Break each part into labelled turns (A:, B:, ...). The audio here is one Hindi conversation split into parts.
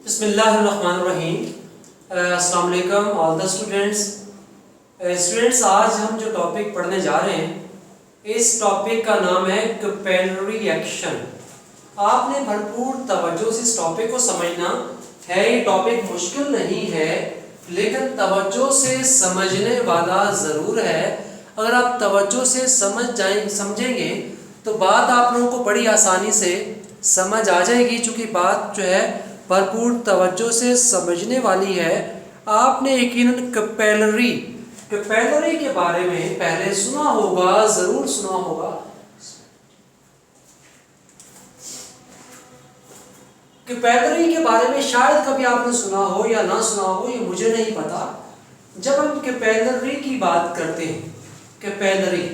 A: बिस्मिल्लाहिर्रहमानिर्रहीम। अस्सलाम वालेकुम ऑल द स्टूडेंट्स। आज हम जो टॉपिक पढ़ने जा रहे हैं, इस टॉपिक का नाम है कैपिलरी एक्शन। आपने भरपूर तवज्जो से इस टॉपिक को समझना है। ये टॉपिक मुश्किल नहीं है, लेकिन तवज्जो से समझने वाला ज़रूर है। अगर आप तवज्जो से समझेंगे तो बात आप लोगों को बड़ी आसानी से समझ आ जाएगी। चूँकि बात जो है भरपूर तवज्जो से समझने वाली है। आपने यकीनन कैपिलरी के बारे में पहले सुना होगा, ज़रूर सुना होगा। कैपिलरी के बारे में शायद कभी आपने सुना हो या ना सुना हो, ये मुझे नहीं पता। जब हम कैपिलरी की बात करते हैं, कैपिलरी,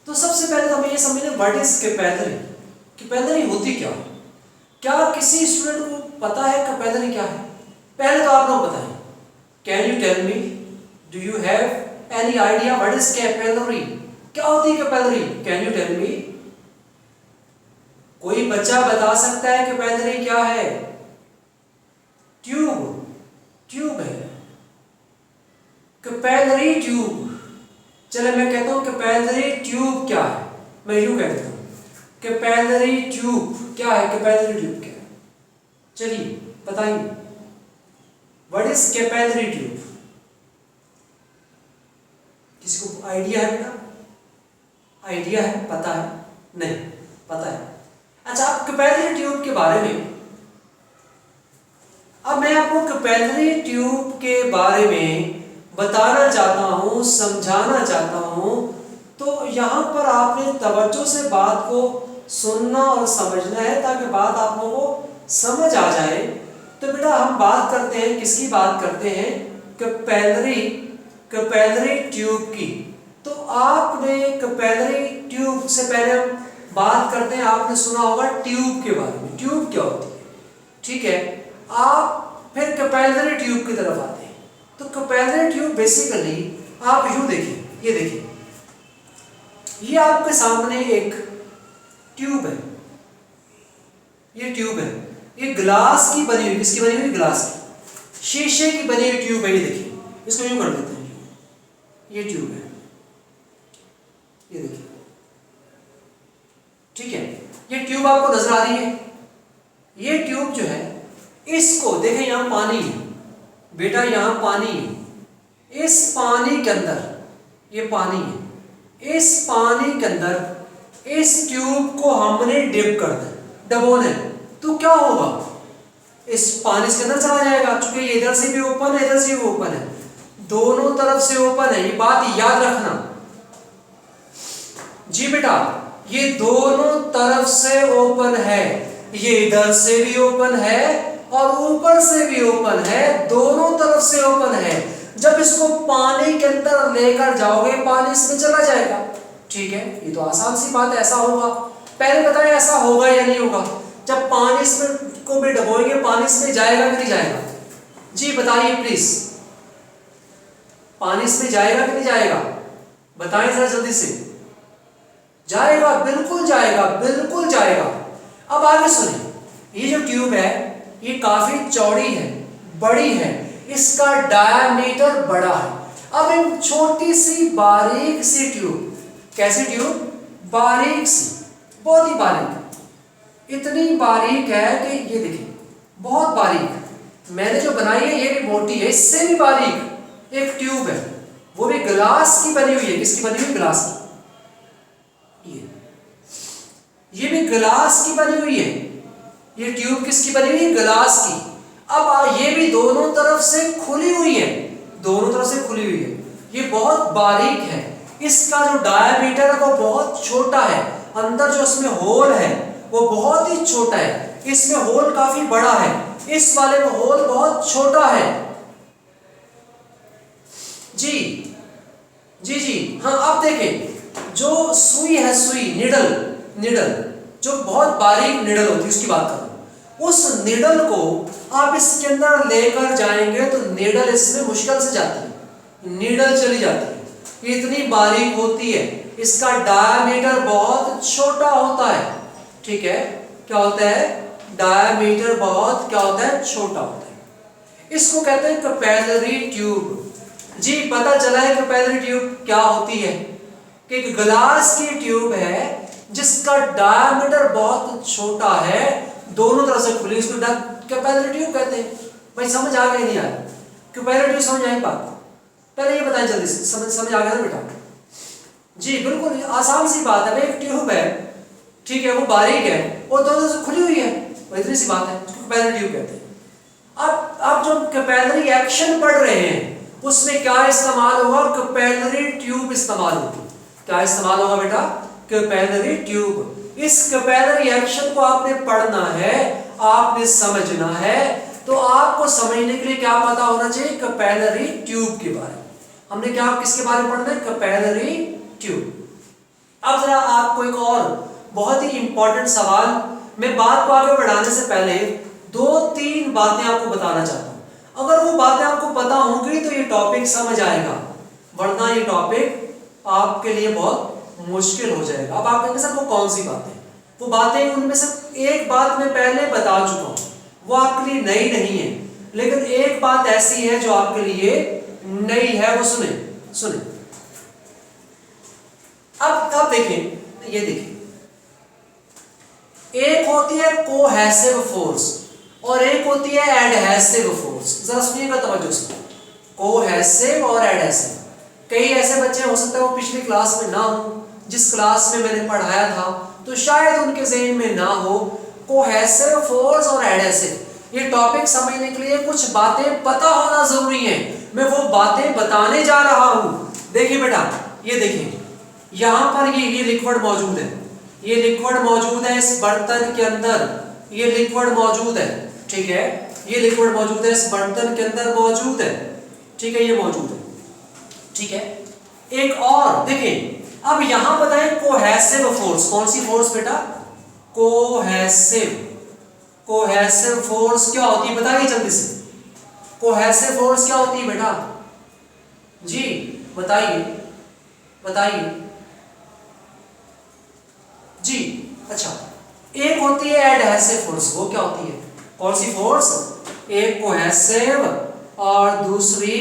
A: तो सबसे पहले तो हमें ये समझना व्हाट इज कैपिलरी। कैपिलरी होती क्या है? क्या किसी स्टूडेंट को पता है कैपिलरी क्या है? पहले तो आप लोग बताएं। Can you tell me, do you have any idea what is capillary? क्या होती है capillary? Can you tell me? कोई बच्चा बता सकता है कैपिलरी क्या है? ट्यूब है कैपिलरी ट्यूब। चले मैं कहता हूं कैपिलरी ट्यूब क्या है। मैं यूं कह देता हूं कैपिलरी ट्यूब क्या है। कैपिलरी ट्यूब क्या है? चलिए बताइए, व्हाट इज कैपिलरी ट्यूब? किसी को आइडिया है बेटा? आइडिया है? पता है? नहीं पता है। अच्छा, आप कैपिलरी ट्यूब के बारे में, अब मैं आपको कैपिलरी ट्यूब के बारे में बताना चाहता हूं, समझाना चाहता हूं। तो यहां पर आपने तवज्जो से बात को सुनना और समझना है, ताकि बात आप लोगों को समझ आ जाए। तो बेटा हम बात करते हैं, किसकी बात करते हैं? कैपिलरी ट्यूब की। तो आपने कैपिलरी ट्यूब से पहले हम बात करते हैं, आपने सुना होगा ट्यूब के बारे में। ट्यूब क्या होती है? ठीक है, आप फिर कैपिलरी ट्यूब की तरफ आते हैं। तो कैपिलरी ट्यूब बेसिकली आप यूं देखिए, ये देखिए, ये आपके सामने एक ट्यूब है। ये ट्यूब है, ये ग्लास की बनी हुई, किसकी बनी हुई? ग्लास की, शीशे की बनी हुई ट्यूब है। ये देखिए, इसको यूं कर देते हैं, ये ट्यूब है, ये देखिए। ठीक है, ये ट्यूब आपको नजर आ रही है। ये ट्यूब जो है, इसको देखें, यहां पानी है बेटा, यहां पानी है। इस पानी के अंदर, ये पानी है, इस पानी के अंदर इस ट्यूब को हमने डिप कर दें, डबोने, तो क्या होगा? इस पानी के अंदर चला जाएगा। चूंकि इधर से भी ओपन है, इधर से भी ओपन है, दोनों तरफ से ओपन है। ये बात याद रखना जी बेटा, ये दोनों तरफ से ओपन है। ये इधर से भी ओपन है और ऊपर से भी ओपन है, दोनों तरफ से ओपन है। जब इसको पानी के अंदर लेकर जाओगे, पानी इसमें चला जाएगा। ठीक है, ये तो आसान सी बात है, ऐसा होगा। पहले बताएं ऐसा होगा या नहीं होगा? जब पानी इसमें को भी डबोएंगे, पानी इसमें जाएगा कि नहीं जाएगा? जी बताइए प्लीज, पानी इसमें जाएगा कि नहीं जाएगा? बताएं जरा जल्दी से। जाएगा, बिल्कुल जाएगा, बिल्कुल जाएगा। अब आगे सुनिए, ये जो ट्यूब है, ये काफी चौड़ी है, बड़ी है, इसका डायामीटर बड़ा है। अब इन छोटी सी बारीक सी ट्यूब, कैसी ट्यूब? बारीक सी, बहुत ही बारीक, इतनी बारीक है कि ये देखिए, बहुत बारीक। मैंने जो बनाई है ये भी मोटी है, इससे भी बारीक एक ट्यूब है, वो भी ग्लास की बनी हुई है। किसकी बनी हुई? ग्लास की। ये भी ग्लास की बनी हुई है। ये ट्यूब किसकी बनी हुई है? ग्लास की। अब ये भी दोनों तरफ से खुली हुई है, दोनों तरफ से खुली हुई है। ये बहुत बारीक है, इसका जो डायामीटर है वो बहुत छोटा है। अंदर जो इसमें होल है वो बहुत ही छोटा है, इसमें होल काफी बड़ा है, इस वाले में होल बहुत छोटा है। जी जी जी हाँ, अब देखें, जो सुई है, सुई, निडल, जो बहुत बारीक निडल होती है, उसकी बात करूं। उस निडल को आप इसके अंदर लेकर जाएंगे तो निडल इसमें मुश्किल से जाती है, निडल चली जाती है। इतनी बारीक होती है, इसका डायामीटर बहुत छोटा होता है। ठीक है, क्या होता है? डायमीटर बहुत क्या होता है, छोटा होता है। इसको कहते हैं कैपिलरी ट्यूब। जी पता चला है कैपिलरी ट्यूब क्या होती है, कि एक ग्लास की ट्यूब है जिसका डायमीटर बहुत छोटा है, दोनों तरफ से खुली, इसको कैपिलरी ट्यूब कहते हैं। भाई समझ आ गया नहीं आया, कैपिलरी ट्यूब समझ आई बात? पहले ये बताएं जल्दी से, समझ आ गया ना बेटा? जी बिल्कुल आसान सी बात है। एक ट्यूब है, ठीक है, वो बारीक है और दोनों से खुली हुई है, इतनी सी बात है, कैपिलरी ट्यूब कहते हैं। अब जो कैपिलरी एक्शन पढ़ रहे हैं उसमें क्या इस्तेमाल होगा, कैपिलरी ट्यूब इस्तेमाल होगी। क्या इस्तेमाल होगा बेटा, कैपिलरी ट्यूब। इस कैपिलरी एक्शन को आपने पढ़ना है, आपने समझना है, तो आपको समझने के लिए क्या पता होना चाहिए, कैपिलरी ट्यूब के बारे में। हमने क्या किसके बारे में पढ़ना है, कैपिलरी ट्यूब। अब जरा आपको एक और बहुत ही इंपॉर्टेंट सवाल, मैं बात को आगे बढ़ाने से पहले 2-3 बातें आपको बताना चाहता हूं। अगर वो बातें आपको पता होंगी तो ये टॉपिक समझ आएगा, वरना ये टॉपिक आपके लिए बहुत मुश्किल हो जाएगा। अब आप कहेंगे सर वो कौन सी बातें, वो बातें उनमें से एक बात मैं पहले बता चुका हूं, वो आपके लिए नई नहीं है, लेकिन एक बात ऐसी है जो आपके लिए नई है, वो सुने। अब देखें, ये देखिए, एक होती है कोहेसिव फोर्स और एक होती है एडहेसिव फोर्स। जरा सुनिएगा तवज्जो से, कोहेसिव और एडहेसिव। कई ऐसे बच्चे हो सकता है वो पिछली क्लास में ना हो, जिस क्लास में मैंने पढ़ाया था तो शायद उनके ज़हन में ना हो। कोहेसिव फोर्स और एडहेसिव, ये टॉपिक समझने के लिए कुछ बातें पता होना जरूरी है। मैं वो बातें बताने जा रहा हूं। देखिए बेटा, ये देखिए, यहां पर ये लिक्विड मौजूद है, ये लिक्विड मौजूद है इस बर्तन के अंदर, ये लिक्विड मौजूद है, ठीक है, ये लिक्विड मौजूद है इस बर्तन के अंदर मौजूद है, ठीक है, ये मौजूद है, ठीक है। एक और देखिए, अब यहां बताएं कोहेसिव फोर्स, कौन सी फोर्स बेटा, कोहेसिव फोर्स क्या होती है, बताइए जल्दी से। कोहेसिव फोर्स क्या होती है बेटा, जी बताइए जी। अच्छा, एक होती है एडहेसिव फोर्स, वो क्या होती है, कौन सी फोर्स, एक कोहेसिव और दूसरी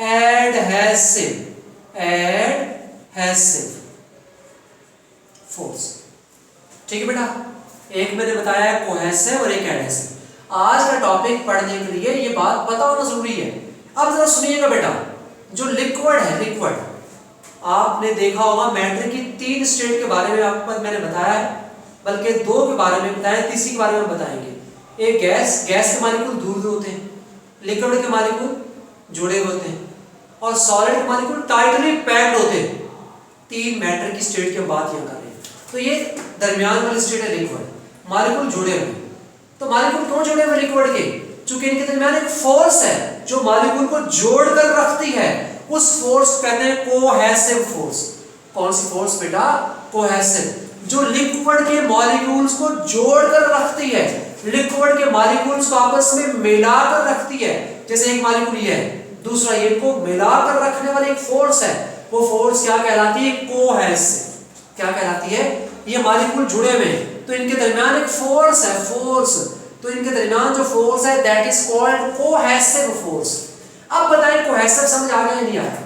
A: एडहेसिव फोर्स, ठीक है बेटा। एक मैंने बताया कोहेसिव और एक एडहेसिव। आज का टॉपिक पढ़ने के लिए ये बात पता होना जरूरी है। अब जरा सुनिएगा बेटा, जो लिक्विड है, लिक्विड आपने देखा होगा मैटर की 3 स्टेट के बारे में आपको मैंने बताया है, बल्कि 2 के बारे में बताया, तीसरी के बारे में बताएंगे। एक गैस के मॉलिक्यूल दूर दूर होते हैं, लिक्विड के मॉलिक्यूल जुड़े हुए होते हैं, और सॉलिड के मॉलिक्यूल टाइटली पैक्ड होते हैं। 3 मैटर की स्टेट की बात यहाँ कर रहे हैं। तो ये दरमियान वाली स्टेट है लिक्विड, मॉलिक्यूल जुड़े हुए। तो मॉलिक्यूल क्यों जुड़े हुए लिक्विड के, चूंकि इनके दरमियान एक फोर्स है जो मॉलिक्यूल को जोड़कर रखती है, उस फोर्स को कहते हैं कोहेसिव फोर्स। कौन सी फोर्स बेटा, कोहेसिव, जो लिक्विड के मॉलिक्यूल्स को जोड़कर रखती है, लिक्विड के मॉलिक्यूल्स को आपस में मिलाकर रखती है। जैसे एक मॉलिक्यूल ये है, दूसरा ये, को मिलाकर रखने वाली एक फोर्स है, वो फोर्स क्या कहलाती है, कोहेसिव। क्या कहलाती है, ये मॉलिक्यूल जुड़े हुए हैं तो इनके दरमियान एक फोर्स है, फोर्स, तो इनके दरमियान जो फोर्स है that is called cohesive force. अब बताएं कोहेसिव समझ आ गया या नहीं आया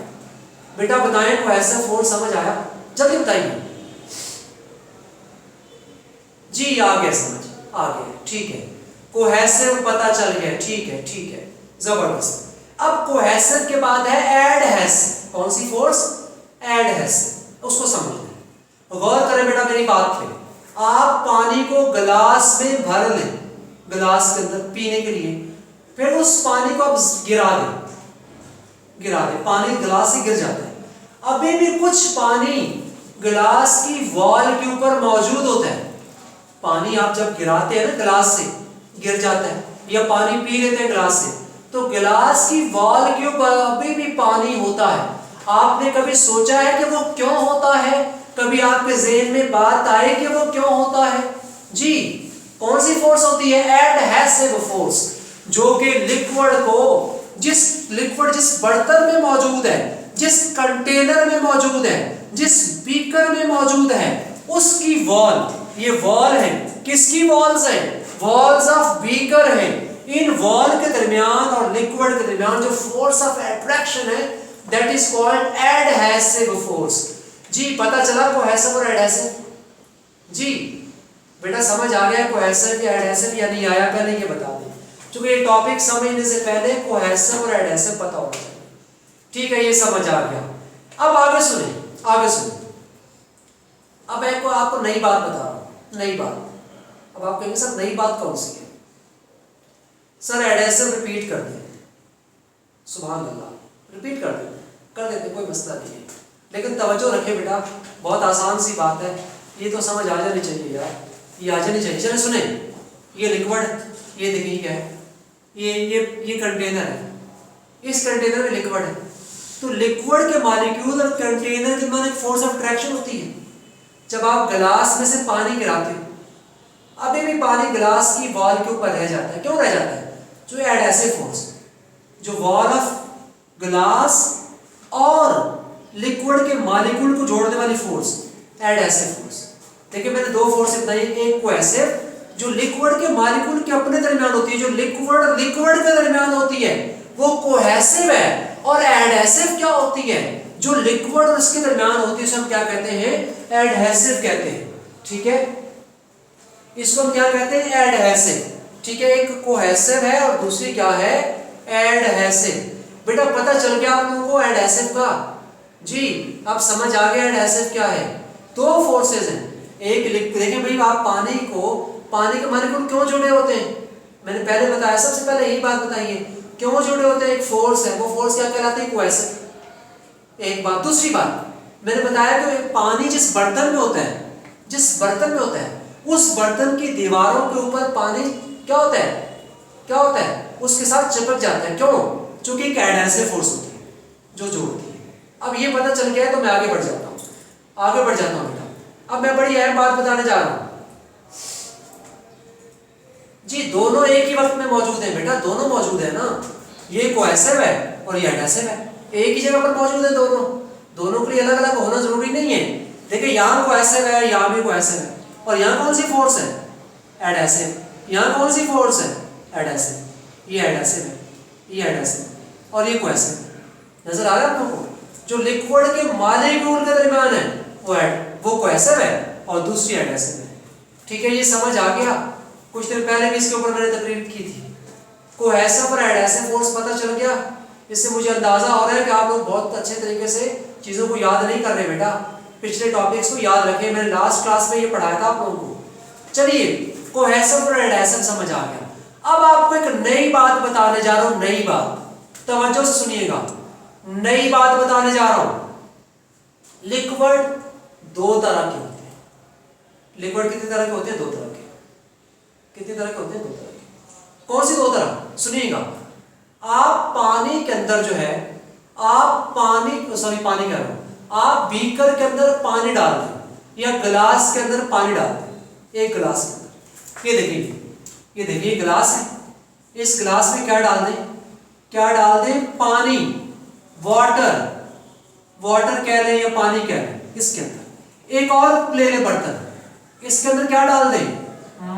A: बेटा, बताएं कोहेसिव फोर्स समझ आया, जल्दी बताइए जी। आ गया समझ, आ गया, ठीक है, कोहेसिव पता चल गया, ठीक है, जबरदस्त। अब कोहेसिव के बाद है एडहेसिव। कौन सी फोर्स, एडहेसिव, उसको समझना है। गौर करें बेटा मेरी बात पे, आप पानी को गिलास में भर लें, गिलास के अंदर पीने के लिए, फिर उस पानी को आप गिरा दें, पानी गिलास से गिर जाता है। अभी भी कुछ पानी गिलास की वॉल के ऊपर मौजूद होता है। पानी आप जब गिराते हैं ना, गिलास से गिर जाता है, या पानी पी लेते हैं गिलास से, तो गिलास की वॉल के ऊपर अभी भी पानी होता है। आपने कभी सोचा है कि वो क्यों होता है, कभी आपके ज़हन में बात आई कि वो क्यों होता है जी। कौन सी फोर्स होती है, एडहेसिव फोर्स, जो कि लिक्विड को, जिस बर्तन में मौजूद है, जिस कंटेनर में मौजूद है, जिस बीकर में मौजूद है, उसकी वॉल, ये वॉल है, किसकी वॉल्स है, वॉल्स ऑफ बीकर है, इन वॉल के दरमियान और लिक्विड के दरमियान जो फोर्स ऑफ अट्रैक्शन है that is called adhesive force. जी पता चला कोहेसिव और एडहेसिव? जी बेटा समझ आ गया कोहेसिव या एडहेसिव या नहीं आया? पहले ये बता दें, क्योंकि ये टॉपिक समझने से पहले कोहेसिव और एडहेसिव पता होना चाहिए। ठीक है, ये समझ आ गया। अब आगे सुने, आगे सुने। अब मैं आपको नई बात बता रहा हूं, नई बात। अब आप कहेंगे सर नई बात कौन सी है? सर एडहेसिव रिपीट कर दें, सुभान अल्लाह, रिपीट कर देते, कोई मसला नहीं है, लेकिन तवज्जो रखें बेटा, बहुत आसान सी बात है, ये तो समझ आ जानी चाहिए यार, ये आ जानी चाहिए। चले सुने, ये लिक्विड, ये देखिए क्या है, ये कंटेनर है, इस कंटेनर में लिक्विड है, तो लिक्विड के मॉलिक्यूल और कंटेनर के बीच फोर्स ऑफ अट्रैक्शन होती है। जब आप गिलास में से पानी गिराते हो, अभी भी पानी गिलास की वॉल के ऊपर रह जाता है, क्यों रह जाता है? जो एडहेसिव फोर्स, जो वॉल ऑफ गिलास और लिक्विड के मॉलिक्यूल को जोड़ने वाली फोर्स, एडहेसिव फोर्स। देखिए मैंने दो फोर्स बताई, एक कोहेसिव जो लिक्विड के मॉलिक्यूल के अपने दरमियान होती है, जो लिक्विड के दरमियान होती है वो कोहेसिव है, और एडहेसिव क्या होती है? जो लिक्विड और उसके दरमियान होती है उसे हम क्या कहते हैं? एडहेसिव कहते हैं। ठीक है, इसको हम क्या कहते हैं? एडहेसिव। ठीक है, एक कोहेसिव है और दूसरी क्या है? एडहेसिव। बेटा पता चल गया आप लोगों को एडहेसिव का? जी अब समझ आ गया एडहेसिव क्या है। दो फोर्सेस हैं, एक देखिए भाई, आप पानी के मॉलिक्यूल क्यों जुड़े होते हैं? मैंने पहले बताया, सबसे पहले यही बात बताइए, क्यों जुड़े होते हैं? एक फोर्स है, वो फोर्स क्या कहलाती है? कोहेसिव। एक बात। दूसरी बात मैंने बताया कि पानी जिस बर्तन में होता है, उस बर्तन की दीवारों के ऊपर पानी क्या होता है? उसके साथ चिपक जाता है। क्यों? क्योंकि एक एडहेसिव फोर्स होती है जो जोड़ती है। अब ये पता चल गया है तो मैं आगे बढ़ जाता हूँ बेटा। अब मैं बड़ी अहम बात बताने जा रहा हूँ। जी दोनों एक ही वक्त में मौजूद है बेटा, दोनों मौजूद है ना, ये कोहेसिव है और ये एडहेसिव है, एक ही जगह पर मौजूद है दोनों के लिए अलग अलग होना जरूरी नहीं है। देखिए यहाँ कोहेसिव है, यहाँ भी कोहेसिव है, और यहाँ कौन सी फोर्स है? एडहेसिव। यहाँ कौन सी फोर्स है? एडहेसिव। ये एडहेसिव है, ये एडहेसिव और ये कोहेसिव। नजर आ रहा है आप लोगों को? जो लिक्विड के मॉलिक्यूल के दरमियान है वो कोहेसिव है और दूसरी एडहेसिव है। ठीक है, ये समझ आ गया? कुछ देर पहले भी इसके ऊपर मैंने तकरीर की थी। कोहेसिव और एडहेसिव फोर्स पता चल गया। इससे मुझे अंदाजा हो रहा है कि आप लोग बहुत अच्छे तरीके से चीज़ों को याद नहीं कर रहे बेटा, पिछले टॉपिक्स को याद रखें, मैंने लास्ट क्लास में ये पढ़ाया था आप लोगों को। चलिए कोहेसिव और एडहेसिव समझ आ गया। अब आपको एक नई बात बताने जा रहा हूँ, नई बात, तवज्जो से सुनिएगा, नई बात बताने जा रहा हूँ। लिक्विड दो तरह के होते हैं। लिक्विड कितने तरह के होते हैं? दो तरह के। कितने तरह के होते हैं? दो तरह के। कौन सी दो तरह? सुनिएगा, आप पानी के अंदर जो है, आप पानी कह रहा हूं, आप बीकर के अंदर पानी डाल दें या गिलास के अंदर पानी डाल दें, एक गिलास के अंदर, ये देखिए गिलास है, इस गिलास में क्या डाल दें? पानी, वाटर कह लें या पानी कह लें, इसके अंदर एक और ले लें बर्तन, इसके अंदर क्या डाल दें?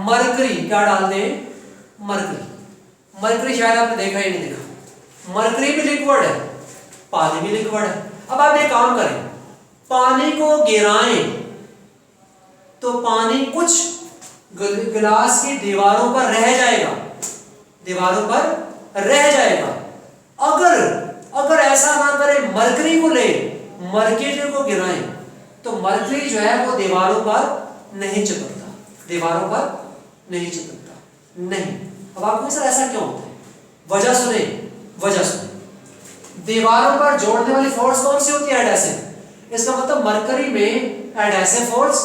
A: मरकरी। क्या डाल दें? मरकरी शायद आपने देखा ही नहीं देखा। मरकरी भी लिक्विड है, पानी भी लिक्विड है। अब आप एक काम करें, पानी को गिराएं तो पानी कुछ गिलास की दीवारों पर रह जाएगा, अगर ऐसा ना करें, मरकरी को ले, मरकरी को गिराएं तो मरकरी जो है वो दीवारों पर नहीं चिपकता, नहीं। अब आपको सर ऐसा क्यों होता है? वजह सुने। दीवारों पर जोड़ने वाली फोर्स कौन सी होती है? एडहेसिव। इसका मतलब मरकरी में एडहेसिव फोर्स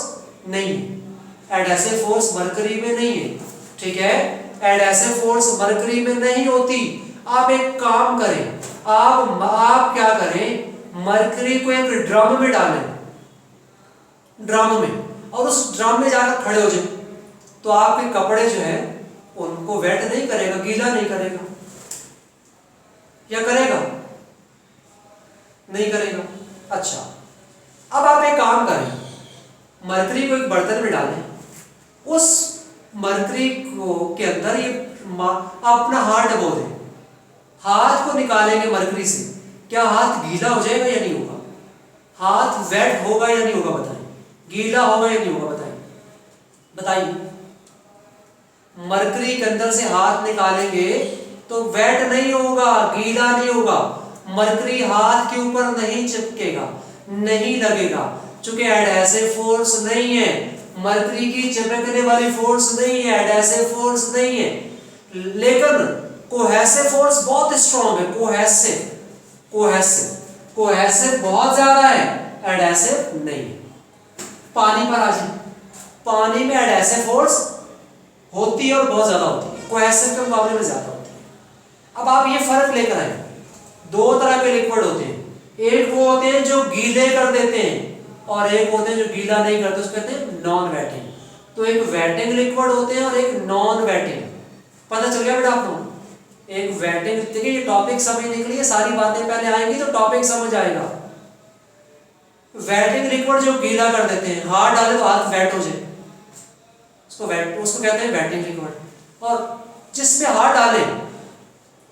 A: नहीं है, एडहेसिव फोर्स मरकरी में नहीं है। ठीक है, एडहेसिव फोर्स मरकरी में नहीं होती। आप एक काम करें, आप क्या करें, मरकरी को एक ड्रम में डालें, और उस ड्रम में जाकर खड़े हो जाए, तो आपके कपड़े जो है उनको वेट नहीं करेगा, गीला नहीं करेगा, या करेगा? नहीं करेगा। अच्छा, अब आप एक काम करें, मरकरी को एक बर्तन में डालें, उस मरकरी को के अंदर ये अपना हाथ डबो दें, हाथ को निकालेंगे मरकरी से, क्या हाथ गीला हो जाएगा या नहीं होगा? हाथ वेट होगा या नहीं होगा बताएं? गीला होगा या नहीं होगा बताएं? बताइए। मरकरी के अंदर से हाथ निकालेंगे तो वेट नहीं होगा, गीला नहीं होगा, मरकरी हाथ के ऊपर नहीं चिपकेगा, नहीं लगेगा, क्योंकि एडहेसिव फोर्स नहीं है, मरकरी की चिपकने वाली फोर्स नहीं है, एडहेसिव फोर्स नहीं है। लेकिन कोहेसिव फोर्स बहुत स्ट्रॉन्ग है, कोहेसिव बहुत ज्यादा है, एडहेसिव नहीं है। पानी पर आ जाए, पानी में एडहेसिव फोर्स होती है और बहुत ज्यादा होती है, कोहेसिव के मुकाबले में ज्यादा होती है। अब आप ये फर्क लेकर आए, दो तरह के लिक्विड होते हैं, एक वो होते हैं जो गीले कर देते हैं और एक होते हैं जो गीला नहीं करते, उसको कहते हैं नॉन वेटिंग। तो एक वेटिंग लिक्विड होते हैं और एक नॉन वेटिंग। पता चल गया बेटा आपको? एक वेटिंग, देखिए ये टॉपिक समझने के लिए सारी बातें पहले आएंगी तो टॉपिक समझ आएगा। वेटिंग लिक्विड जो गीला कर देते हैं, हाथ डाले तो हाथ वेट हो जाए, उसको कहते हैं वेटिंग लिक्विड। और जिसमें हाथ डाले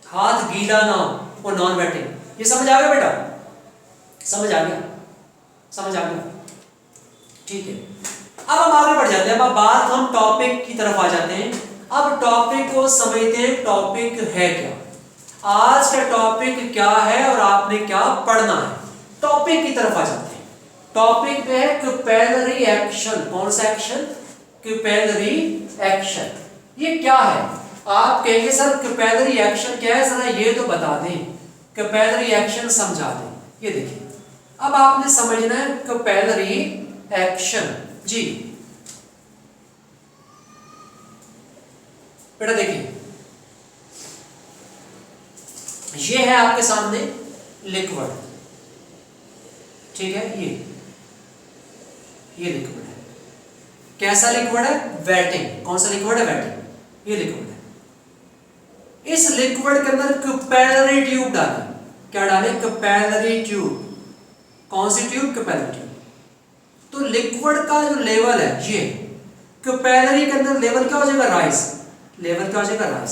A: हाथ गीला ना हो, वो नॉन वेटिंग। ये समझ आ गया बेटा? समझ आ गया? ठीक है। अब हम आगे बढ़ जाते हैं, अब बात हम टॉपिक की तरफ आ जाते हैं। अब टॉपिक को समझते हैं, टॉपिक है क्या, आज का टॉपिक क्या है और आपने क्या पढ़ना है। टॉपिक की तरफ आ जाते हैं। टॉपिक में है कैपिलरी एक्शन। कौन सा एक्शन? Capillary action. ये क्या है? आप कहेंगे सर कैपिलरी एक्शन क्या है, जरा ये तो बता दें, कैपिलरी एक्शन समझा दें। ये देखिए, अब आपने समझना है कैपिलरी एक्शन। जी बेटा देखिए, ये है आपके सामने लिक्विड, ठीक है, ये लिक्विड है। कैसा लिक्विड है? वेटिंग। कौन सा लिक्विड है? वेटिंग। ये लिक्विड है। इस लिक्विड के अंदर कैपिलरी ट्यूब डालें। क्या डालें? Capillary tube. कौन सी ट्यूब? Capillary tube. तो लिक्विड का जो लेवल है, ये कैपिलरी के अंदर लेवल क्या हो जाएगा? राइज। लेवल क्या हो जाएगा? राइज।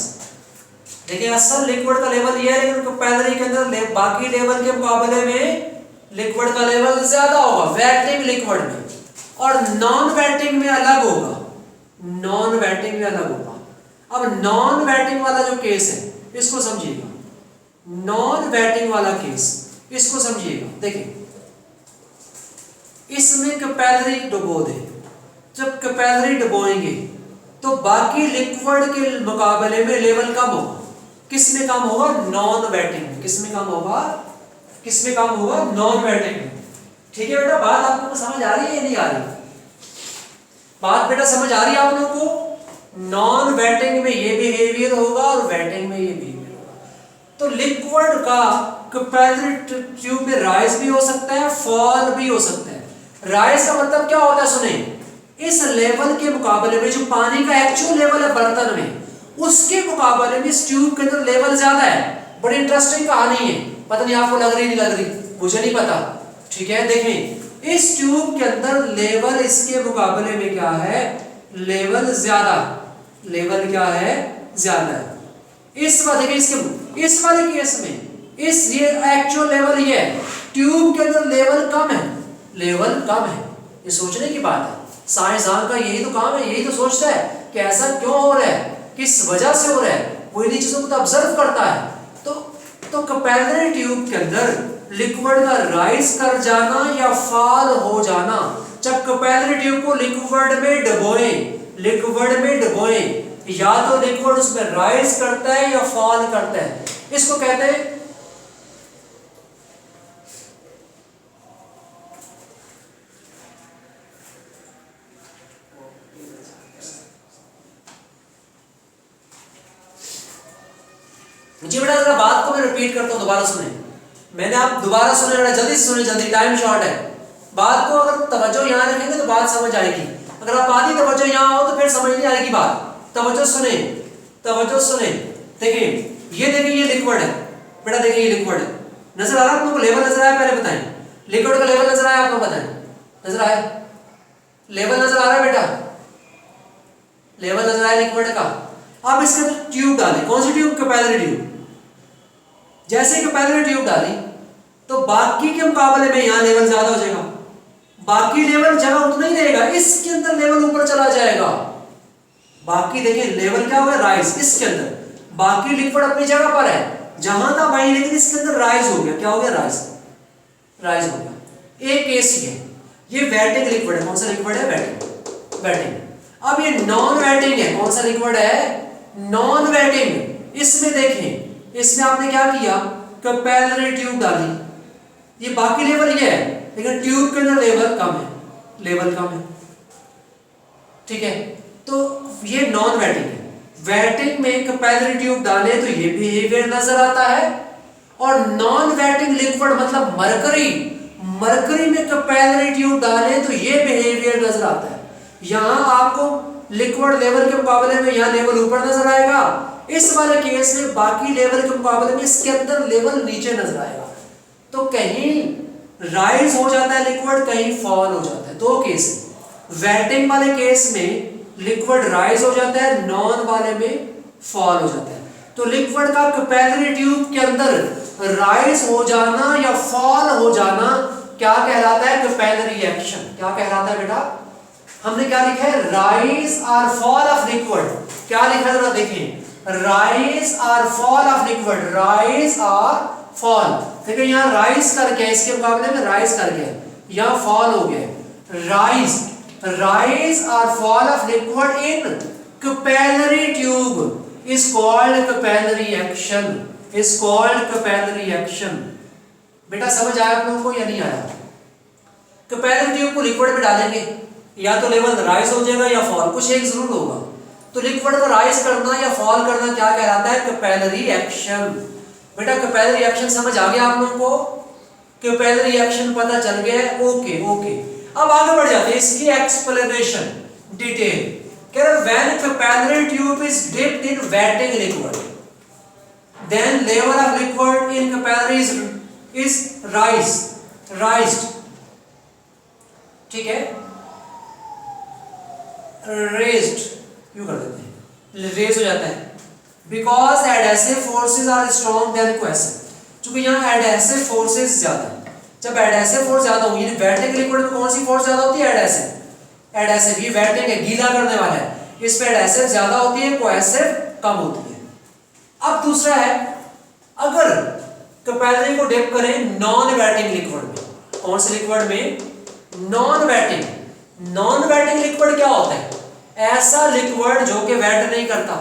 A: देखिए असल लिक्विड का लेवल ये है, लेकिन कैपिलरी के अंदर बाकी लेवल के मुकाबले में लिक्विड का लेवल ज्यादा होगा, वेटिंग लिक्विड में, और नॉन वेटिंग में अलग होगा। नॉन वेटिंग में अलग होगा। अब नॉन वेटिंग वाला जो केस है इसको समझिएगा, नॉन वेटिंग वाला केस इसको समझिएगा। देखिए इसमें कैपिलरी डुबो दे, जब कैपिलरी डुबोएंगे तो बाकी लिक्विड के मुकाबले में लेवल कम होगा। किसमें कम होगा? नॉन वेटिंग में। किसमें कम होगा? नॉन वेटिंग में। ठीक है बेटा, बात आप लोगों को समझ आ रही है या नहीं आ रही? बात बेटा समझ आ रही है आप लोगों को? नॉन वेटिंग में ये बिहेवियर होगा और वेटिंग में ये बिहेवियर होगा। तो लिक्विड का कैपिलरी ट्यूब में राइज भी हो सकता है, फॉल भी हो सकता है। राइज का मतलब क्या होता है? सुने, इस लेवल के मुकाबले में जो पानी का एक्चुअल लेवल है बर्तन में, उसके मुकाबले में इस ट्यूब के अंदर लेवल ज्यादा है। बड़ी इंटरेस्टिंग कहानी है, पता नहीं आपको लग रही नहीं लग रही, मुझे नहीं पता। ठीक है, देखें इस ट्यूब के अंदर लेवल इसके मुकाबले में क्या है? लेवल ज्यादा। लेवल क्या है? ज्यादा है। इस वाले केस में इस ये एक्चुअल लेवल ये है, ट्यूब के अंदर लेवल कम है, लेवल कम है। ये सोचने की बात है, साइंसदान का यही तो काम है, यही तो सोचता है कि ऐसा क्यों हो रहा है, किस वजह से हो रहा है, वो इन्हीं चीजों को तो ऑब्जर्व करता है। तो कैपिलरी ट्यूब के अंदर लिक्विड का राइज कर जाना या फॉल हो जाना, जब कैपिलरी ट्यूब को लिक्विड में डुबोएं, या तो लिक्विड उसमें राइज करता है या फॉल करता है, इसको कहते हैं जी बेटा। जरा बात को मैं रिपीट करता हूं, दोबारा सुने, मैंने आप दोबारा सुने बेटा, जल्दी सुने, जल्दी, टाइम शॉर्ट है। बात को अगर तवज्जो यहां रखेंगे तो बात समझ आएगी, अगर आप आधी तवज्जो यहां हो तो फिर समझ नहीं आएगी बात। तवज्जो सुने। देखिए ये लिक्विड है बेटा, देखिए ये लिक्विड है, नजर आ रहा है आप लोगों को? लेवल नजर आया? पहले बताएं, लिक्विड का लेवल नजर आया आप लोग? बताएं, नजर आया? लेवल नजर आ रहा है बेटा? लेवल नजर आया लिक्विड का। अब इसके अंदर ट्यूब डालें, कौन सी ट्यूब? Capillary tube. जैसे कैपिलरी ट्यूब डाली तो बाकी के मुकाबले में यहाँ लेवल ज्यादा हो जाएगा, बाकी लेवल जगह उतना ही रहेगा, इसके अंदर लेवल ऊपर चला जाएगा। बाकी देखिए लेवल क्या हुआ? राइज। इसके अंदर बाकी लिक्विड अपनी जगह पर है जहां था वहीं, लेकिन इसके अंदर राइज हो गया। क्या हो गया? राइज, राइज हो गया। एक केस ही है, ये वेटिंग लिक्विड है। कौन सा लिक्विड है? Waiting, waiting. अब ये नॉन वेटिंग है। कौन सा लिक्विड है? Non waiting. इसमें देखें, इसमें आपने क्या किया? कैपिलरी ट्यूब डाली, ये बाकी लेवल ये है, लेकिन ट्यूब के अंदर लेवल कम है, लेवल कम है। ठीक है, तो ये नॉन वेटिंग है। वेटिंग में कैपिलरी ट्यूब डाले तो ये बिहेवियर नजर आता है, और नॉन वेटिंग लिक्विड मतलब मरकरी, मरकरी में कैपिलरी ट्यूब डाले तो ये बिहेवियर नजर आता है। यहां आपको लिक्विड लेवल के मुकाबले में यहां लेवल ऊपर नजर आएगा, इस वाले केस में बाकी लेवल के मुकाबले में इसके अंदर लेवल नीचे नजर आएगा। तो कहीं राइज हो जाता है लिक्विड, कहीं फॉल हो जाता है। दो केस, वेटिंग वाले केस में लिक्विड राइज हो जाता है, नॉन वाले में फॉल हो जाता है। तो लिक्विड का कैपिलरी ट्यूब के अंदर राइज हो जाना या फॉल हो जाना क्या कहलाता है? Capillary action. क्या कहलाता है बेटा? हमने क्या लिखा है? राइज और फॉल ऑफ लिक्विड। क्या लिखा है जरा देखिए, राइज और फॉल ऑफ लिक्विड, राइज और फॉल। देखिए यहाँ राइज कर गया, इसके मुकाबले में राइज कर गया, यहाँ फॉल हो गया। Rise, rise or fall of liquid in capillary tube is called capillary action, is called capillary action। बेटा समझ आया आप लोगों को या नहीं आया? कैपिलरी ट्यूब को लिक्विड में डालेंगे, या तो लेवल राइज हो जाएगा या फॉल, कुछ एक जरूर होगा। तो लिक्विड को राइज करना या फॉल करना क्या कहलाता है? Capillary action. बेटा कैपिलरी एक्शन समझ आ गया आप लोगों को? कैपिलरी एक्शन पता चल गया? Okay okay. अब आगे बढ़ जाते हैं इसकी एक्सप्लेनेशन डिटेल। कह रहे when capillary tube is dipped in wetting liquid, then level of liquid in capillaries is raised. ठीक है, रेज्ड, क्यों कर देते हैं, रेज हो जाता है। Because adhesive forces are strong then cohesive, क्योंकि यहाँ एडहेसिव फोर्सेस ज्यादा है। जब एडहेसिव फोर्स ज्यादा होगी, वेटिंग लिक्विड में कौन सी फोर्स ज्यादा होती है? एडहेसिव। एडहेसिव, ये वेटिंग है, गीला करने वाला है, इस पे एडहेसिव ज्यादा होती है, कोहेसिव कम होती है। अब दूसरा है, अगर कैपिलरी को डिप करें नॉन वेटिंग लिक्विड में, कौन से लिक्विड में? Non waiting. Non waiting liquid क्या होता है? ऐसा लिक्विड जो कि वेट नहीं करता।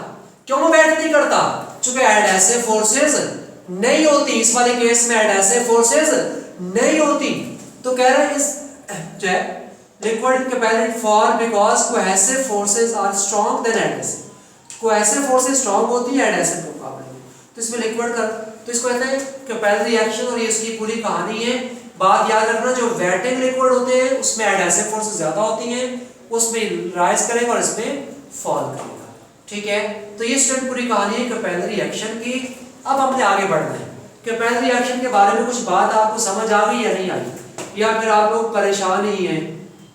A: क्यों वेट नहीं करता? क्योंकि एडहेसिव फोर्सेस नहीं होती, इस वाले केस में एडहेसिव फोर्सेस नहीं होती। तो कह रहे हैं इस जो है liquid capillary fall because cohesive forces are strong then adhesive. Cohesive forces strong होती है एडहेसिव के मुकाबले में, तो इसमें लिक्विड का, तो इसको कहते हैं कैपिलरी एक्शन, और ये इसकी पूरी कहानी है। बात याद रखना, जो वेटिंग लिक्विड होते हैं उसमें एडहेसिव फोर्सेस ज्यादा होती हैं, उसमें राइज करेगा और इसमें फॉल करेगा। ठीक है, तो ये स्टूडेंट पूरी कहानी है कैपिलरी एक्शन की। अब हमने आगे बढ़ना है। कैपिलरी एक्शन के बारे में कुछ बात आपको समझ आ गई या नहीं आई, या फिर आप लोग परेशान ही हैं?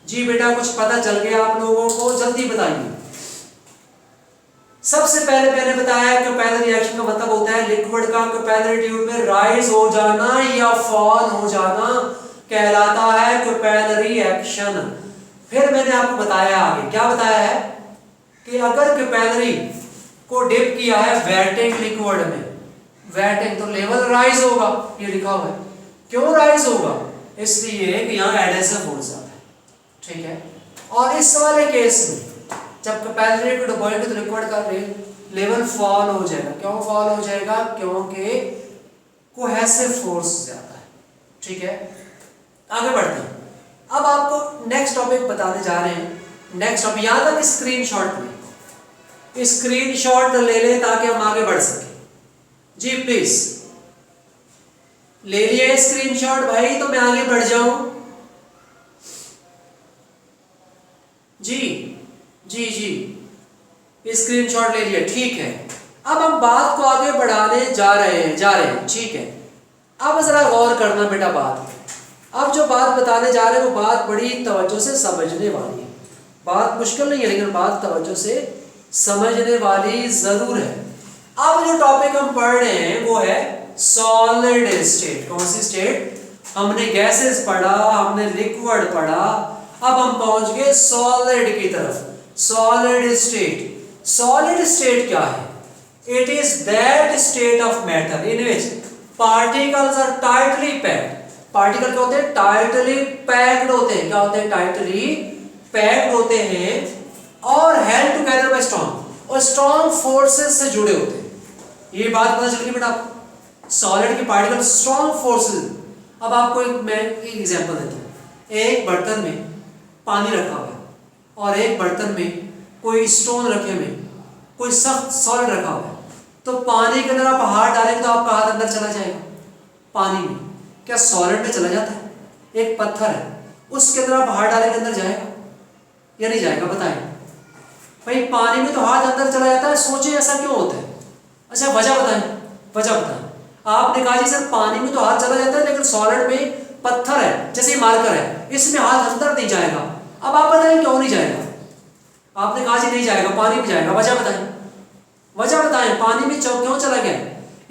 A: जी बेटा कुछ पता चल गया आप लोगों को? जल्दी बताइए। सबसे पहले बताया कैपिलरी एक्शन का मतलब होता है लिक्विड का कैपिलरी ट्यूब में राइज हो जाना या फॉल हो जाना कहलाता है कैपिलरी एक्शन। फिर मैंने आपको बताया आगे, क्या बताया है कि अगर कैपिलरी को डिप किया है वेटिंग लिक्विड में, वेटिंग, तो लेवल राइज होगा, ये लिखा हुआ है। क्यों राइज होगा? इसलिए कि यहाँ एडहेसिव फोर्स आता है। ठीक है, और इस वाले केस में जब कैपिलरी को डुबोएंगे तो लिक्विड का लेवल फॉल हो जाएगा। क्यों फॉल हो जाएगा? क्योंकि कोहेसिव फोर्स ज्यादा है। ठीक है, आगे बढ़ते हैं। अब आपको नेक्स्ट टॉपिक बताने जा रहे हैं। नेक्स्ट टॉपिक, यहां तक स्क्रीनशॉट लें, स्क्रीनशॉट ले लें ताकि हम आगे बढ़ सकें। जी प्लीज ले लिया स्क्रीनशॉट भाई, तो मैं आगे बढ़ जाऊं। जी जी जी स्क्रीनशॉट ले लिया, ठीक है। अब हम बात को आगे बढ़ाने जा रहे हैं। ठीक है, अब जरा गौर करना बेटा बात। अब जो बात बताने जा रहे हैं वो बात बड़ी तवज्जो से समझने वाली है। बात मुश्किल नहीं है, लेकिन बात तवज्जो से समझने वाली जरूर है। अब जो टॉपिक हम पढ़ रहे हैं वो है सॉलिड स्टेट। कौन सी स्टेट? हमने गैसेस पढ़ा, हमने लिक्विड पढ़ा, अब हम पहुंच गए सॉलिड की तरफ। Solid state. सॉलिड स्टेट क्या है? It is that state of matter in which particles are tightly packed. Particle क्या होते हैं? टाइटली पैक्ड होते हैं। क्या होते हैं? टाइटली पैक्ड होते हैं और हेल्ड टुगेदर बाय स्ट्रॉन्ग, और स्ट्रॉन्ग फोर्सेस से जुड़े होते हैं। ये बात पता चल गई बेटा? सॉलिड के पार्टिकल स्ट्रॉन्ग फोर्सेस। अब आपको मैं एक एग्जांपल देता हूँ। एक बर्तन में पानी रखा हुआ है और एक बर्तन में कोई स्टोन रखे हुए, कोई सख्त सॉलिड रखा हुआ है, तो पानी के अंदर आप हाथ डालेंगे तो आपका हाथ अंदर चला जाएगा पानी में। क्या सॉलिड में चला जाता है? एक पत्थर है, उसके अंदर आप हाथ डालेंगे अंदर जाएगा या नहीं जाएगा? बताएं भाई। पानी में तो हाथ अंदर चला जाता है, सोचिए ऐसा क्यों होता है? अच्छा वजह बताएं, वजह बताएं। आपने कहा जी सर पानी में तो हाथ चला जाता है लेकिन सॉलिड में पत्थर है, जैसे मार्कर है, इसमें हाथ अंदर नहीं जाएगा। अब आप बताएं क्यों नहीं जाएगा? आपने कहा जी नहीं जाएगा, पानी में जाएगा, वजह बताएं, वजह बताएं। पानी में क्यों चला गया?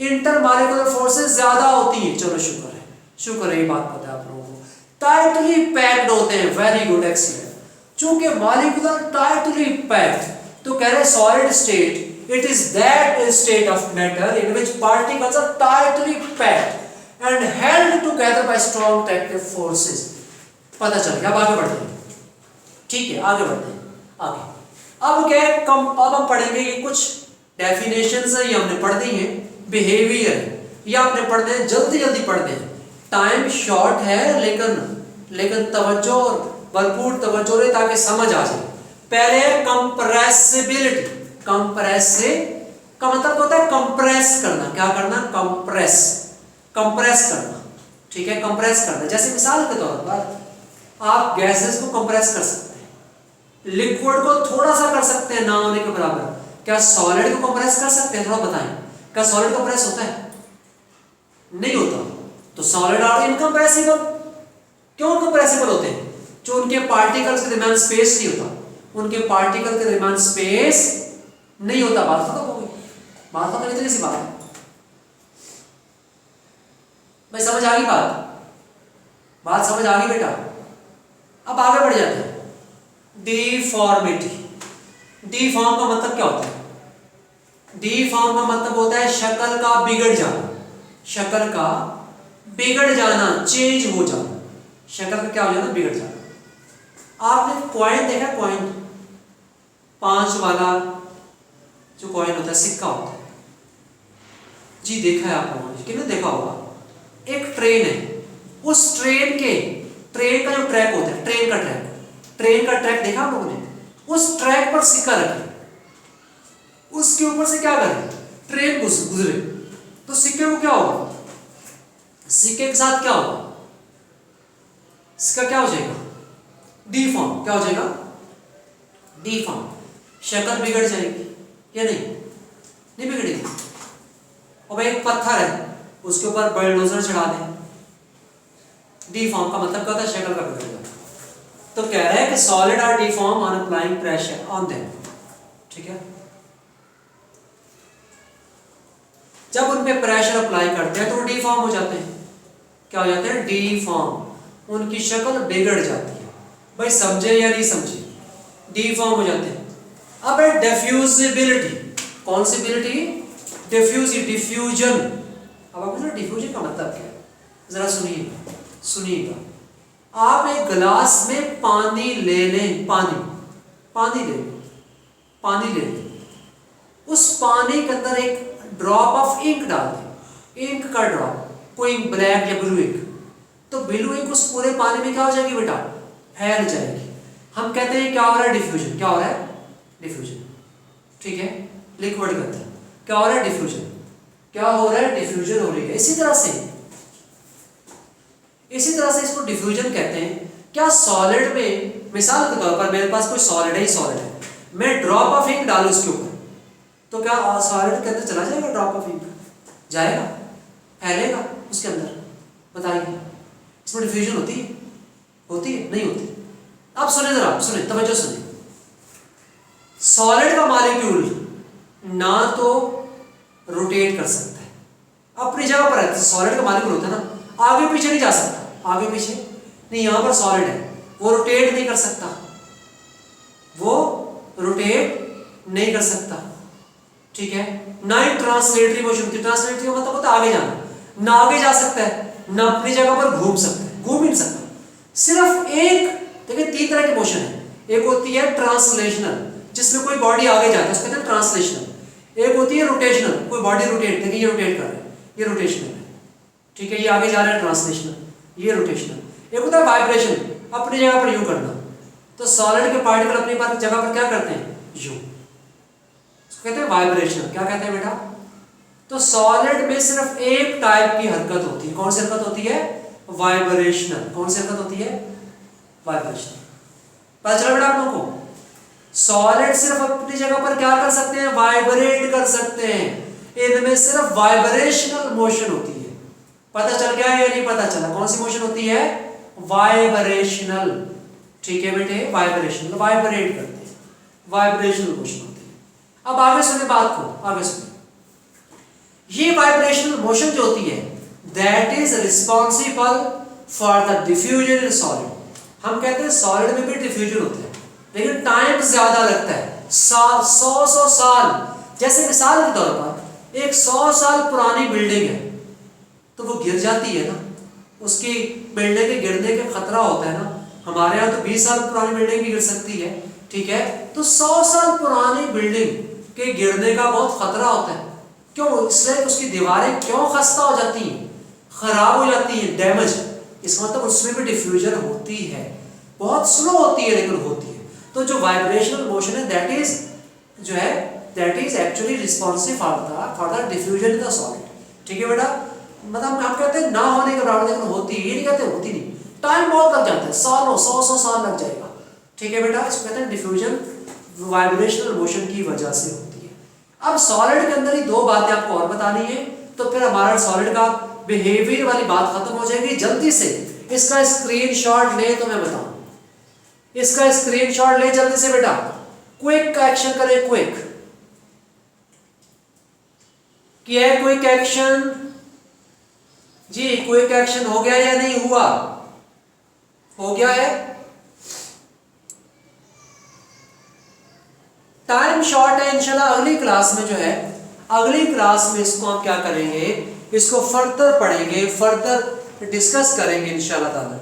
A: इंटरमॉलिक्यूलर फोर्सेस ज्यादा होती है। चलो शुक्र है, शुक्र है, ये बात पता है आप लोगों को। टाइटली पैक्ड होते हैं। Very good, excellent. चूंकि मॉलिक्यूलर टाइटली पैक्ड, तो कह रहे solid state it is that state of matter in which particles are tightly packed and held together by strong attractive forces। पता चल गया। अब आगे बढ़ते हैं। ठीक है, आगे बढ़ते हैं। आगे अब क्या है? अब हम पढ़ेंगे कि कुछ डेफिनेशंस है, ये हमने पढ़ दी है। बिहेवियर ये आपने पढ़ने हैं, जल्दी जल्दी पढ़ते हैं। टाइम शॉर्ट है लेकिन तवज्जो और भरपूर तवज्जो रहे ताकि समझ आ जाए। पहले कंप्रेसिबिलिटी। कंप्रेस का मतलब होता है कंप्रेस करना। क्या करना? कंप्रेस, कंप्रेस करना। ठीक है, कंप्रेस करना। जैसे मिसाल के तौर पर आप गैसेस को कंप्रेस कर सकते हैं, लिक्विड को थोड़ा सा कर सकते हैं ना होने के बराबर। क्या सॉलिड को कंप्रेस कर सकते हैं? थोड़ा बताएं। क्या सॉलिड कंप्रेस होता है? नहीं होता। तो सॉलिड आर इनकंप्रेसिबल। क्यों कंप्रेसिबल होते हैं? जो उनके पार्टिकल्स के दरमियान स्पेस नहीं होता, उनके पार्टिकल के दरमियान स्पेस नहीं होता। बात खत्म हो गई। बात खत्म। इतनी सी बात है भाई, समझ आ गई बात? बात समझ आ गई बेटा? अब आगे बढ़ जाते हैं। डिफॉर्मिटी। डिफॉर्म का मतलब क्या होता है? डिफॉर्म का मतलब होता है शक्ल का बिगड़ जाना। शक्ल का बिगड़ जाना, चेंज हो जाना। शक्ल का क्या हो जाना? बिगड़ जाना। आपने कॉइन देखा? कॉइन 5 वाला जो कॉइन होता है, सिक्का होता है जी, देखा है आप लोगों ने? कितने देखा होगा? एक ट्रेन है, उस ट्रेन का जो ट्रैक होता है, ट्रेन का ट्रैक देखा आप लोगों ने? उस ट्रैक पर सिक्का रखे, उसके ऊपर से क्या करें? ट्रेन गुजरे, तो सिक्के को क्या होगा? सिक्के के साथ क्या होगा? सिक्का क्या हो जाएगा? डिफॉर्म। क्या हो जाएगा? डिफॉर्म। शक्ल बिगड़ जाएगी या नहीं बिगड़ेगी? अब एक पत्थर है, उसके ऊपर बलडोजर चढ़ा दें, डिफॉर्म का मतलब क्या होता है? शक्ल का बिगड़ेगा। तो कह रहा है कि solid are deform on applying pressure on them. ठीक है, जब उन पे प्रेशर अप्लाई करते हैं तो वो डिफॉर्म हो जाते हैं। क्या हो जाते हैं? डिफॉर्म। उनकी शक्ल बिगड़ जाती है। भाई समझे या नहीं समझे? डिफॉर्म हो जाते हैं। अब है डिफ्यूजिबिलिटी। कौन सी बिलिटी? डिफ्यूजन। अब आपको ना डिफ्यूजन का मतलब क्या है? जरा सुनिएगा। आप एक गिलास में पानी ले लें, पानी ले लें, उस पानी के अंदर एक ड्रॉप ऑफ इंक डाल दें, इंक का ड्रॉप, कोई ब्लैक या ब्लू इंक, तो ब्लू इंक उस पूरे पानी में क्या हो जाएगी बेटा? फैल जाएगी। हम कहते हैं क्या हो रहा है? डिफ्यूजन। क्या हो रहा है? डिफ्यूजन। ठीक है, लिक्विड के अंदर क्या हो रहा है? डिफ्यूजन। क्या हो रहा है? डिफ्यूजन हो रही है। इसी तरह से इसको डिफ्यूजन कहते हैं। क्या सॉलिड में, मिसाल के तौर पर मेरे पास कोई सॉलिड है, मैं ड्रॉप ऑफ इंक डालूं इसके ऊपर, तो क्या सॉलिड के अंदर चला जाएगा? ड्रॉप ऑफ इंक जाएगा, फैलेगा उसके अंदर? बताइए, इसमें डिफ्यूजन होती है नहीं होती? अब सुने, जरा सुने, तवज्जो सुने। सॉलिड का मॉलिक्यूल ना तो रोटेट कर सकता है, अपनी जगह पर है। सॉलिड का मॉलिक्यूल होता है ना, आगे पीछे नहीं जा सकता, आगे पीछे नहीं। यहां पर सॉलिड है, वो रोटेट नहीं कर सकता, वो रोटेट नहीं कर सकता, ठीक है। ना ही ट्रांसलेटरी मोशन की, ट्रांसलेटरी मतलब होता है आगे जाना, ना आगे जा सकता है, ना अपनी जगह पर घूम सकता है, घूम ही नहीं सकता। सिर्फ एक, देखिए 3 तरह की मोशन है। एक होती है ट्रांसलेशनल, जिसमें कोई बॉडी आगे जाता है, उसको कहते हैं ट्रांसलेशनल। एक होती है रोटेशनल, कोई बॉडी रोटेट, देखिए ये रोटेट कर रहा है, ये रोटेशनल है, ठीक है, ये आगे जा रहा है, ट्रांसलेशनल, ये रोटेशनल। एक होता है वाइब्रेशन, अपनी जगह पर यूं करना। तो सॉलिड के पार्टिकल अपनी जगह पर क्या करते हैं, यूं, उसको कहते हैं वाइब्रेशन। क्या कहते हैं बेटा? तो सॉलिड में सिर्फ एक टाइप की हरकत होती है। कौन सी हरकत होती है? वाइब्रेशनल। कौन सी हरकत होती है? वाइब्रेशनल। पता चला बेटा आप लोगों को? सॉलिड सिर्फ अपनी जगह पर क्या कर सकते हैं, वाइब्रेट कर सकते हैं। इनमें सिर्फ वाइब्रेशनल मोशन होती है। पता चल गया या नहीं पता चला? कौन सी मोशन होती है? वाइब्रेशनल, ठीक है बेटे, वाइब्रेशनल, वाइब्रेट करते हैं, वाइब्रेशनल मोशन होती है। अब आगे सुने बात को, आगे सुने। ये वाइब्रेशनल मोशन जो होती है, that is responsible for the diffusion in solid. हम कहते हैं सॉलिड में भी डिफ्यूजन होता है, लेकिन टाइम ज्यादा लगता है, साल, 100 साल। जैसे मिसाल के तौर पर एक 100 साल पुरानी बिल्डिंग है, तो वो गिर जाती है ना, उसकी बिल्डिंग के गिरने का खतरा होता है ना। हमारे यहाँ तो 20 साल पुरानी बिल्डिंग भी गिर सकती है, ठीक है। तो 100 साल पुरानी बिल्डिंग के गिरने का बहुत खतरा होता है। क्यों? इसलिए उसकी दीवारें क्यों खस्ता हो जाती हैं, खराब हो जाती हैं, डैमेज। इसका मतलब उसमें भी डिफ्यूजन होती है, बहुत स्लो होती है लेकिन होती है। तो जो वाइब्रेशनल मोशन है, दैट इज जो है, that is actually responsive for the diffusion in the solid, ठीक है बेटा। मतलब हम कहते हैं ना होने के बराबर, लेकिन होती है, ये नहीं कहते होती नहीं, टाइम बहुत लग जाता है, सालों, 100 साल लग जाएगा, ठीक है बेटा। इसको कहते हैं डिफ्यूजन वाइब्रेशनल मोशन की वजह से होती है। अब सॉलिड के अंदर ही 2 बातें आपको और बतानी है, तो फिर हमारा सॉलिड का बिहेवियर वाली बात खत्म हो जाएगी। जल्दी से इसका स्क्रीनशॉट ले, तो मैं बताऊं, इसका स्क्रीनशॉट ले जल्दी से बेटा, क्विक का एक्शन करें, क्विक किया है, क्विक एक्शन जी, क्विक एक्शन हो गया या नहीं हुआ? हो गया है। टाइम शॉर्ट है, इंशाल्लाह अगली क्लास में जो है, अगली क्लास में इसको हम क्या करेंगे, इसको फर्दर पढ़ेंगे, फर्दर डिस्कस करेंगे इंशाल्लाह ताला।